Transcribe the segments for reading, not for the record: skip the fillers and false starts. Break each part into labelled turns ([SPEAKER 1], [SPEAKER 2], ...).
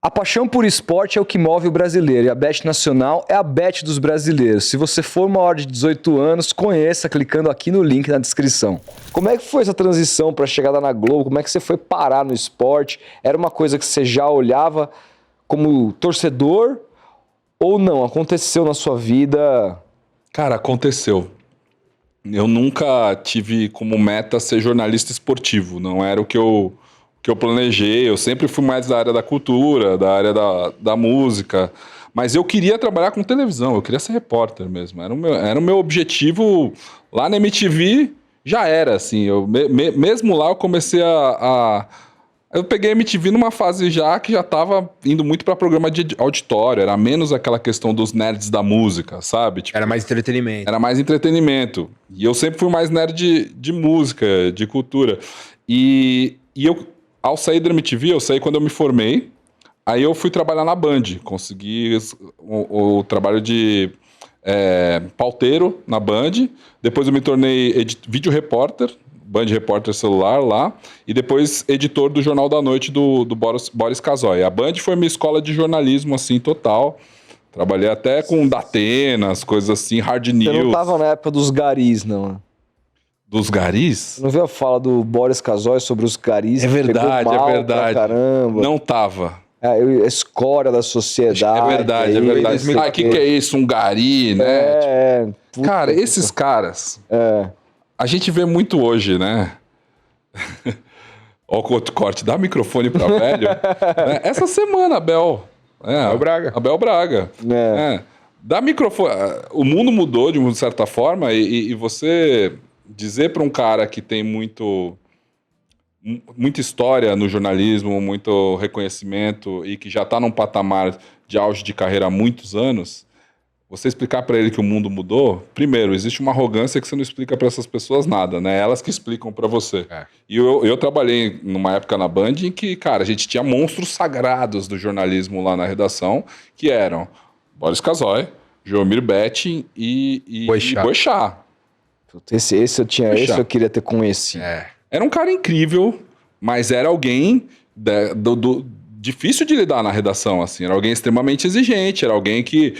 [SPEAKER 1] A paixão por esporte é o que move o brasileiro e a Bet Nacional é a bet dos brasileiros. Se você for maior de 18 anos, conheça clicando aqui no link na descrição. Como é que foi essa transição para a chegada na Globo? Como é que você foi parar no esporte? Era uma coisa que você já olhava como torcedor ou não? Aconteceu na sua vida?
[SPEAKER 2] Cara, aconteceu. Eu nunca tive como meta ser jornalista esportivo, não era o que eu planejei. Eu sempre fui mais da área da cultura, da área da música, mas eu queria trabalhar com televisão, eu queria ser repórter mesmo. Era o meu objetivo lá na MTV, já era assim. Mesmo lá eu comecei eu peguei a MTV numa fase já que já tava indo muito para programa de auditório, era menos aquela questão dos nerds da música, sabe? Tipo,
[SPEAKER 3] Era mais entretenimento.
[SPEAKER 2] era mais entretenimento. E eu sempre fui mais nerd de música, de cultura. E eu, ao sair da MTV, eu saí quando eu me formei. Aí eu fui trabalhar na Band. Consegui o trabalho de pauteiro na Band. Depois eu me tornei vídeo repórter, Band Repórter celular lá. E depois editor do Jornal da Noite do Boris Casoy. A Band foi minha escola de jornalismo, assim, total. Trabalhei até com Datenas, coisas assim, hard news.
[SPEAKER 1] Você não tava na época dos garis, não?
[SPEAKER 2] Dos garis?
[SPEAKER 1] Você não viu a fala do Boris Casoy sobre os garis?
[SPEAKER 2] É verdade,
[SPEAKER 1] Pegou mal
[SPEAKER 2] é verdade.
[SPEAKER 1] pra caramba.
[SPEAKER 2] Não tava.
[SPEAKER 1] A escória da sociedade.
[SPEAKER 2] É verdade, é verdade. Ah, o que é isso? Um gari, né? Tipo, cara, esses caras, a gente vê muito hoje, né? Olha o outro corte, dá microfone pra velho. Né? Essa semana, Abel Braga. Abel Braga. Dá microfone. O mundo mudou de uma certa forma e você dizer para um cara que tem muita história no jornalismo, muito reconhecimento e que já está num patamar de auge de carreira há muitos anos, você explicar para ele que o mundo mudou, primeiro, existe uma arrogância que você não explica para essas pessoas nada, né? Elas que explicam para você. E eu trabalhei numa época na Band em que, cara, a gente tinha monstros sagrados do jornalismo lá na redação, que eram Boris Casoy, Joelmir Betting e Boechat.
[SPEAKER 1] Esse eu queria ter conhecido.
[SPEAKER 2] Era um cara incrível, mas era alguém difícil de lidar na redação, assim. Era alguém extremamente exigente, era alguém que...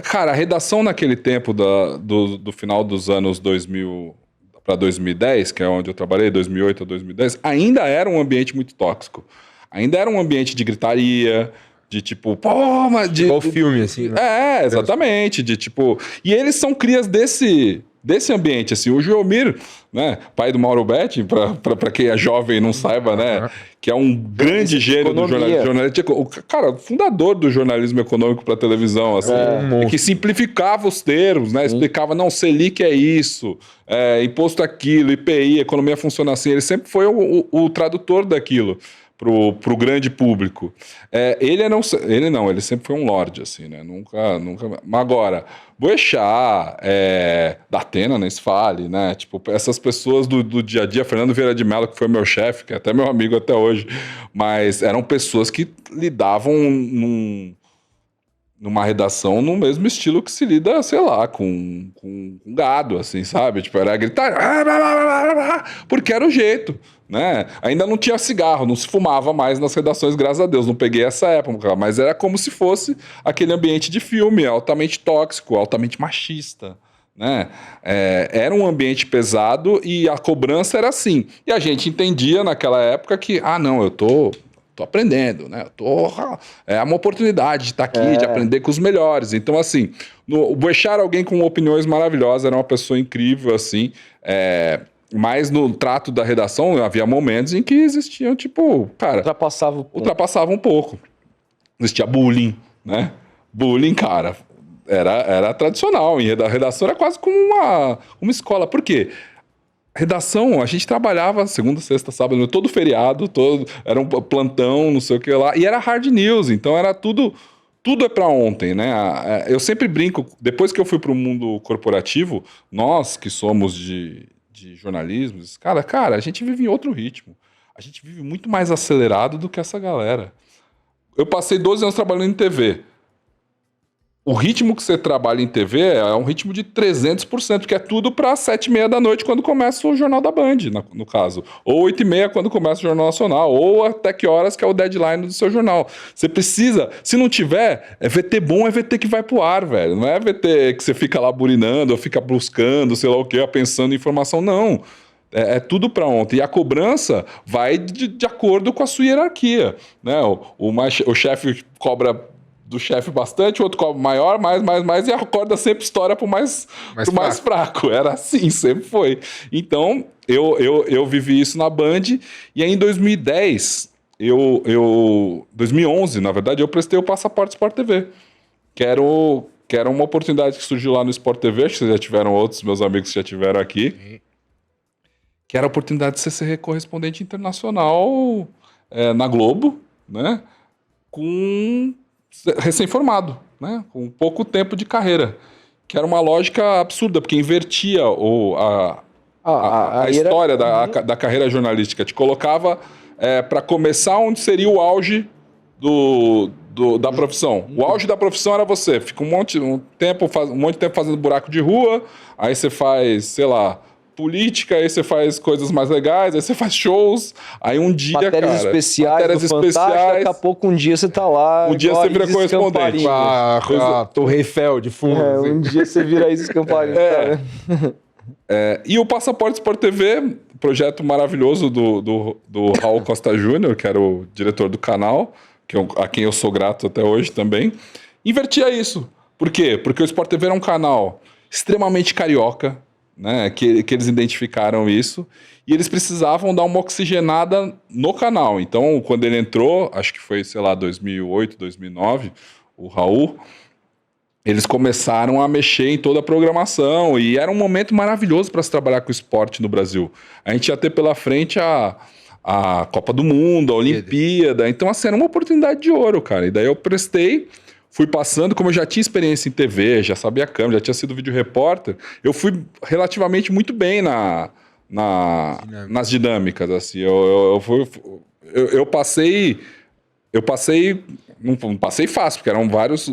[SPEAKER 2] Cara, a redação naquele tempo do final dos anos 2000 para 2010, que é onde eu trabalhei, 2008 a 2010, ainda era um ambiente muito tóxico. Ainda era um ambiente de gritaria, de tipo... Pô, mas
[SPEAKER 3] igual filme, assim, né?
[SPEAKER 2] Exatamente. De tipo... E eles são crias desse ambiente, assim. O Joelmir, né, pai do Mauro Betti, para quem é jovem e não saiba, né, que é um grande gênio do jornalismo. O cara, fundador do jornalismo econômico para televisão, assim, que simplificava os termos, né, explicava, não, Selic é isso, imposto aquilo, IPI, economia funciona assim. Ele sempre foi o tradutor daquilo pro grande público. Ele sempre foi um lorde, assim, né? Nunca... Mas agora, Boechat, Datena, nem se fale, né? Tipo, essas pessoas do dia a dia, Fernando Vieira de Mello, que foi meu chefe, que é até meu amigo até hoje, mas eram pessoas que lidavam numa redação no mesmo estilo que se lida, sei lá, com gado, assim, sabe? Tipo, era gritar... Porque era o jeito, né? Ainda não tinha cigarro, não se fumava mais nas redações, graças a Deus. Não peguei essa época, mas era como se fosse aquele ambiente de filme, altamente tóxico, altamente machista, né? Era um ambiente pesado e a cobrança era assim. E a gente entendia naquela época que, não, eu tô aprendendo, né? É uma oportunidade de estar aqui, de aprender com os melhores. Então, assim, o Boechat era alguém com opiniões maravilhosas, era uma pessoa incrível, assim. Mas no trato da redação, havia momentos em que existiam, tipo, cara... Ultrapassava um pouco. Existia bullying, né? Bullying, cara, era tradicional. E a redação era quase como uma escola. Por quê? Redação, a gente trabalhava segunda, sexta, sábado, todo feriado, era um plantão, não sei o que lá, e era hard news, então era tudo é para ontem, né? Eu sempre brinco, depois que eu fui para o mundo corporativo, nós que somos de jornalismo, cara, a gente vive em outro ritmo, a gente vive muito mais acelerado do que essa galera. Eu passei 12 anos trabalhando em TV. o ritmo que você trabalha em TV é um ritmo de 300%, que é tudo para 7h30 da noite, quando começa o Jornal da Band, no caso. Ou 8h30, quando começa o Jornal Nacional. Ou até que horas, que é o deadline do seu jornal. Você precisa... Se não tiver, é VT bom, é VT que vai pro ar, velho. Não é VT que você fica lá burinando, ou fica buscando, sei lá o quê, pensando em informação. Não. É tudo para ontem. E a cobrança vai de acordo com a sua hierarquia, né? O chefe cobra do chefe bastante, o outro cobra maior, mais, e a corda sempre estoura pro mais fraco. Era assim, sempre foi. Então, eu vivi isso na Band, e aí em 2010, 2011, na verdade, eu prestei o Passaporte Sport TV, que era uma oportunidade que surgiu lá no Sport TV, acho que vocês já tiveram outros, meus amigos já tiveram aqui, que era a oportunidade de você ser correspondente internacional na Globo, né, com... recém-formado, né? Com pouco tempo de carreira, que era uma lógica absurda, porque invertia a história da carreira jornalística, te colocava para começar onde seria o auge da profissão. O auge da profissão era você, fica um monte de tempo fazendo buraco de rua, aí você faz, sei lá, política, aí você faz coisas mais legais, aí você faz shows, aí um dia,
[SPEAKER 1] matérias especiais, daqui a pouco um dia você tá lá...
[SPEAKER 2] Um dia você vira correspondente.
[SPEAKER 3] A Torre Eiffel de fundo.
[SPEAKER 1] Assim. Um dia você vira Isis Camparinho.
[SPEAKER 2] E o Passaporte Sport TV, projeto maravilhoso do Raul Costa Júnior, que era o diretor do canal, a quem eu sou grato até hoje também, invertia isso. Por quê? Porque o Sport TV era um canal extremamente carioca, né, que eles identificaram isso, e eles precisavam dar uma oxigenada no canal. Então, quando ele entrou, acho que foi, sei lá, 2008, 2009, o Raul, eles começaram a mexer em toda a programação, e era um momento maravilhoso para se trabalhar com esporte no Brasil. A gente ia ter pela frente a Copa do Mundo, a Olimpíada, então assim, era uma oportunidade de ouro, cara. E daí eu prestei... Fui passando, como eu já tinha experiência em TV, já sabia a câmera, já tinha sido vídeo repórter, eu fui relativamente muito bem nas dinâmicas, assim. Eu passei, não passei fácil, porque eram vários,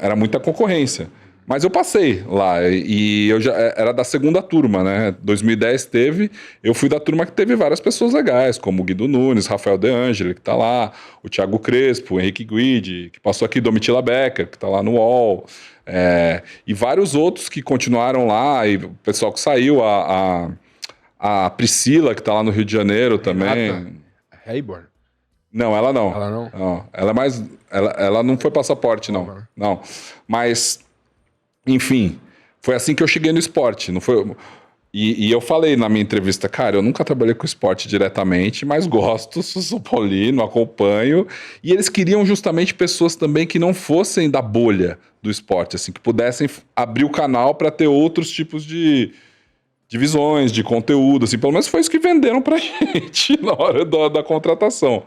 [SPEAKER 2] era muita concorrência. Mas eu passei lá, e eu já era da segunda turma, né? 2010 eu fui da turma que teve várias pessoas legais, como o Guido Nunes, Rafael De Angeli, que tá lá, o Thiago Crespo, o Henrique Guidi, que passou aqui, Domitila Becker, que tá lá no UOL, e vários outros que continuaram lá, e o pessoal que saiu, a Priscila, que tá lá no Rio de Janeiro também.
[SPEAKER 3] Hayborn?
[SPEAKER 2] Não, ela não.
[SPEAKER 3] Ela não?
[SPEAKER 2] Não, ela é mais... Ela não foi passaporte, não. Não. Mas... Enfim, foi assim que eu cheguei no esporte. Não foi... E eu falei na minha entrevista, cara, eu nunca trabalhei com esporte diretamente, mas gosto, sou paulino, acompanho. E eles queriam justamente pessoas também que não fossem da bolha do esporte, assim, que pudessem abrir o canal para ter outros tipos de visões, de conteúdo, assim. Pelo menos foi isso que venderam pra gente na hora da contratação.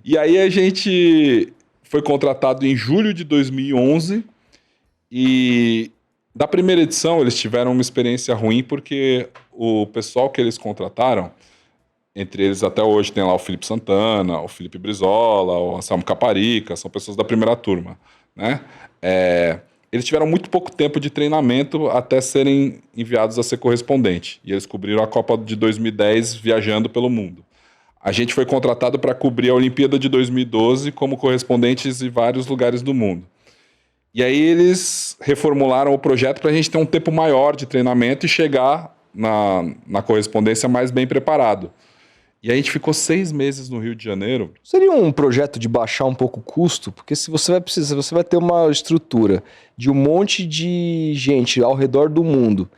[SPEAKER 2] E aí a gente foi contratado em julho de 2011. E da primeira edição eles tiveram uma experiência ruim porque o pessoal que eles contrataram, entre eles até hoje tem lá o Felipe Santana, o Felipe Brizola, o Anselmo Caparica, são pessoas da primeira turma, né? Eles tiveram muito pouco tempo de treinamento até serem enviados a ser correspondente. E eles cobriram a Copa de 2010 viajando pelo mundo. A gente foi contratado para cobrir a Olimpíada de 2012 como correspondentes em vários lugares do mundo. E aí eles reformularam o projeto para a gente ter um tempo maior de treinamento e chegar na correspondência mais bem preparado. E aí a gente ficou 6 meses no Rio de Janeiro.
[SPEAKER 1] Seria um projeto de baixar um pouco o custo? Porque se você vai precisar, você vai ter uma estrutura de um monte de gente ao redor do mundo,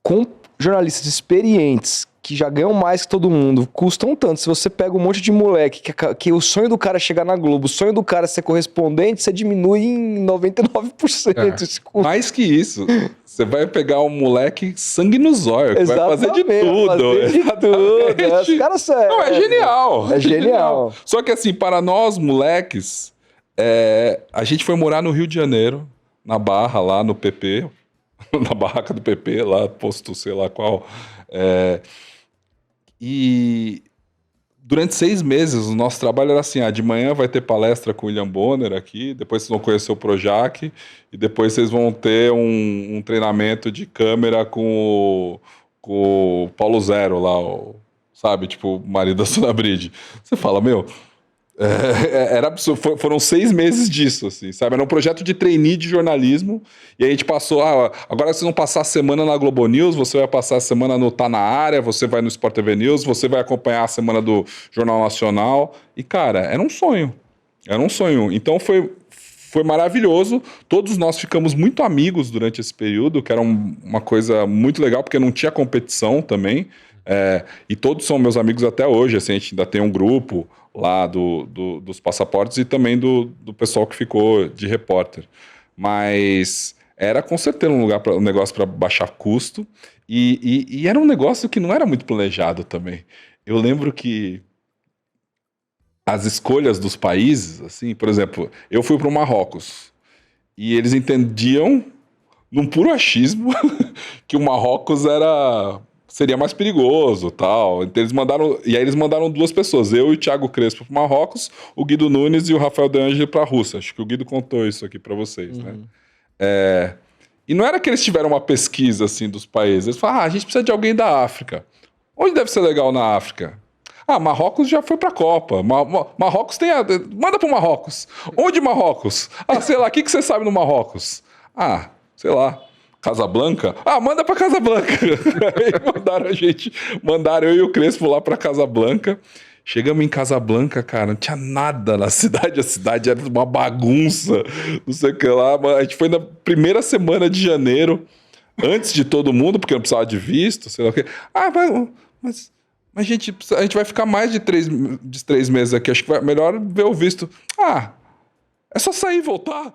[SPEAKER 1] com jornalistas experientes, que já ganham mais que todo mundo, custam tanto. Se você pega um monte de moleque, que o sonho do cara é chegar na Globo, o sonho do cara é ser correspondente, você diminui em 99% esse custo.
[SPEAKER 2] Mais que isso, você vai pegar um moleque sangue no zóio, que vai fazer de tudo.
[SPEAKER 1] Os caras sérios.
[SPEAKER 2] Não, é genial.
[SPEAKER 1] É genial.
[SPEAKER 2] Só que assim, para nós, moleques, a gente foi morar no Rio de Janeiro, na Barra, lá no PP, na barraca do PP, lá, posto sei lá qual... E durante 6 meses, o nosso trabalho era assim, de manhã vai ter palestra com o William Bonner aqui, depois vocês vão conhecer o Projac, e depois vocês vão ter um treinamento de câmera com o Paulo Zero lá, sabe? Tipo, o marido da Sona Bride. Você fala, meu... era absurdo. Foram 6 meses disso, assim, sabe? Era um projeto de trainee de jornalismo. E aí a gente passou. Agora vocês vão passar a semana na Globo News, você vai passar a semana no Tá na Área, você vai no Sport TV News, você vai acompanhar a semana do Jornal Nacional. E, cara, era um sonho. Era um sonho. Então foi maravilhoso. Todos nós ficamos muito amigos durante esse período, que era uma coisa muito legal, porque não tinha competição também. E todos são meus amigos até hoje. Assim, a gente ainda tem um grupo lá dos passaportes e também do pessoal que ficou de repórter. Mas era com certeza um negócio para baixar custo e era um negócio que não era muito planejado também. Eu lembro que as escolhas dos países, assim, por exemplo, eu fui para o Marrocos e eles entendiam, num puro achismo, que o Marrocos seria mais perigoso, tal. Então eles mandaram 2 pessoas, eu e o Thiago Crespo para o Marrocos, o Guido Nunes e o Rafael De Angeli para a Rússia. Acho que o Guido contou isso aqui para vocês, né? E não era que eles tiveram uma pesquisa assim dos países. Eles falaram, a gente precisa de alguém da África. Onde deve ser legal na África? Marrocos já foi pra Copa. Marrocos tem... Manda pro Marrocos. Onde Marrocos? Sei lá, o que você sabe no Marrocos? Sei lá. Casablanca? Manda pra Casablanca. Aí mandaram eu e o Crespo lá pra Casablanca. Chegamos em Casablanca, cara, não tinha nada na cidade. A cidade era uma bagunça, não sei o que lá. A gente foi na primeira semana de janeiro, antes de todo mundo, porque não precisava de visto, sei lá o quê. Mas a gente vai ficar mais de 3 meses aqui, acho que vai melhor ver o visto. É só sair e voltar.